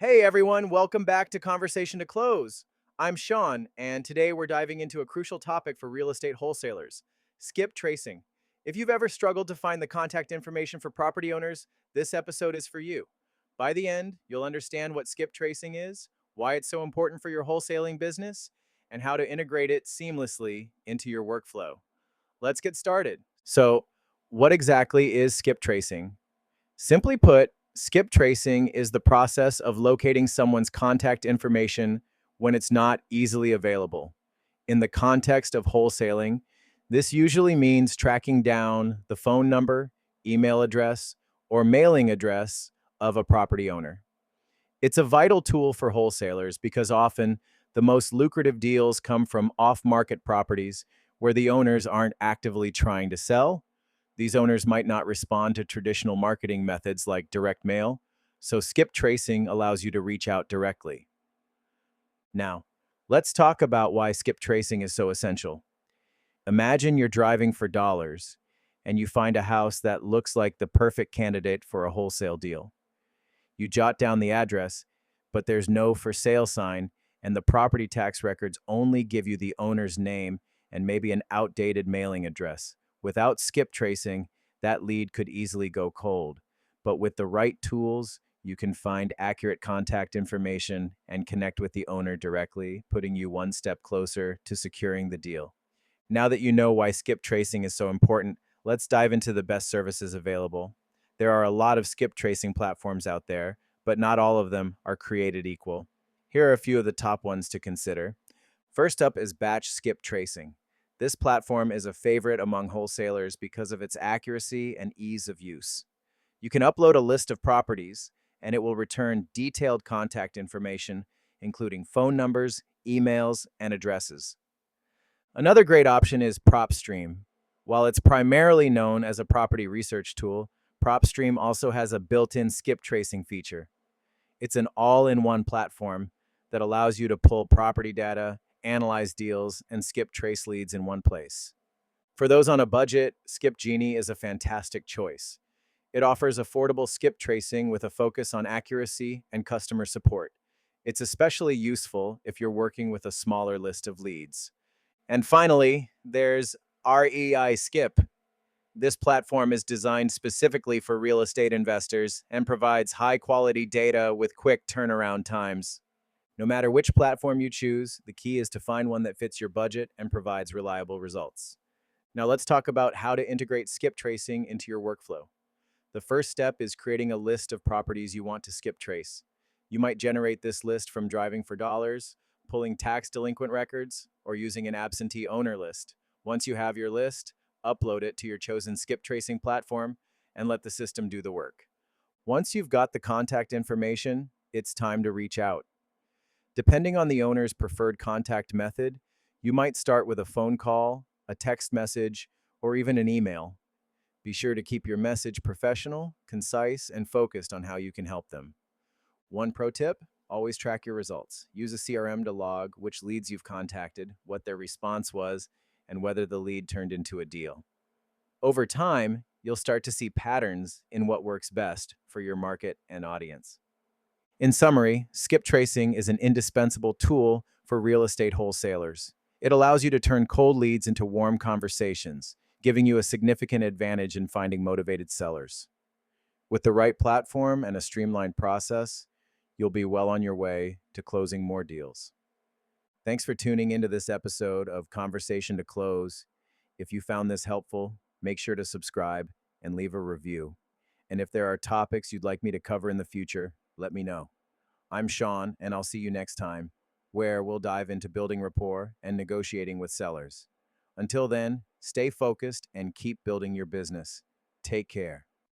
Hey everyone, welcome back to Conversation to Close. I'm Sean, and today we're diving into a crucial topic for real estate wholesalers: skip tracing. If you've ever struggled to find the contact information for property owners, this episode is for you. By the end, you'll understand what skip tracing is, why it's so important for your wholesaling business, and how to integrate it seamlessly into your workflow. Let's get started. So, what exactly is skip tracing? Simply put, skip tracing is the process of locating someone's contact information when it's not easily available. In the context of wholesaling, this usually means tracking down the phone number, email address, or mailing address of a property owner. It's a vital tool for wholesalers because often the most lucrative deals come from off market properties where the owners aren't actively trying to sell. These owners might not respond to traditional marketing methods like direct mail, so skip tracing allows you to reach out directly. Now, let's talk about why skip tracing is so essential. Imagine you're driving for dollars and you find a house that looks like the perfect candidate for a wholesale deal. You jot down the address, but there's no for sale sign, and the property tax records only give you the owner's name and maybe an outdated mailing address. Without skip tracing, that lead could easily go cold. But with the right tools, you can find accurate contact information and connect with the owner directly, putting you one step closer to securing the deal. Now that you know why skip tracing is so important, let's dive into the best services available. There are a lot of skip tracing platforms out there, but not all of them are created equal. Here are a few of the top ones to consider. First up is batch skip tracing. This platform is a favorite among wholesalers because of its accuracy and ease of use. You can upload a list of properties, and it will return detailed contact information, including phone numbers, emails, and addresses. Another great option is PropStream. While it's primarily known as a property research tool, PropStream also has a built-in skip tracing feature. It's an all-in-one platform that allows you to pull property data, analyze deals, and skip trace leads in one place. For those on a budget, Skip Genie is a fantastic choice. It offers affordable skip tracing with a focus on accuracy and customer support. It's especially useful if you're working with a smaller list of leads. And finally, there's REI Skip. This platform is designed specifically for real estate investors and provides high quality data with quick turnaround times. No matter which platform you choose, the key is to find one that fits your budget and provides reliable results. Now, let's talk about how to integrate skip tracing into your workflow. The first step is creating a list of properties you want to skip trace. You might generate this list from driving for dollars, pulling tax delinquent records, or using an absentee owner list. Once you have your list, upload it to your chosen skip tracing platform and let the system do the work. Once you've got the contact information, it's time to reach out. Depending on the owner's preferred contact method, you might start with a phone call, a text message, or even an email. Be sure to keep your message professional, concise, and focused on how you can help them. One pro tip: always track your results. Use a CRM to log which leads you've contacted, what their response was, and whether the lead turned into a deal. Over time, you'll start to see patterns in what works best for your market and audience. In summary, skip tracing is an indispensable tool for real estate wholesalers. It allows you to turn cold leads into warm conversations, giving you a significant advantage in finding motivated sellers. With the right platform and a streamlined process, you'll be well on your way to closing more deals. Thanks for tuning into this episode of Conversation to Close. If you found this helpful, make sure to subscribe and leave a review. And if there are topics you'd like me to cover in the future, let me know. I'm Sean, and I'll see you next time, where we'll dive into building rapport and negotiating with sellers. Until then, stay focused and keep building your business. Take care.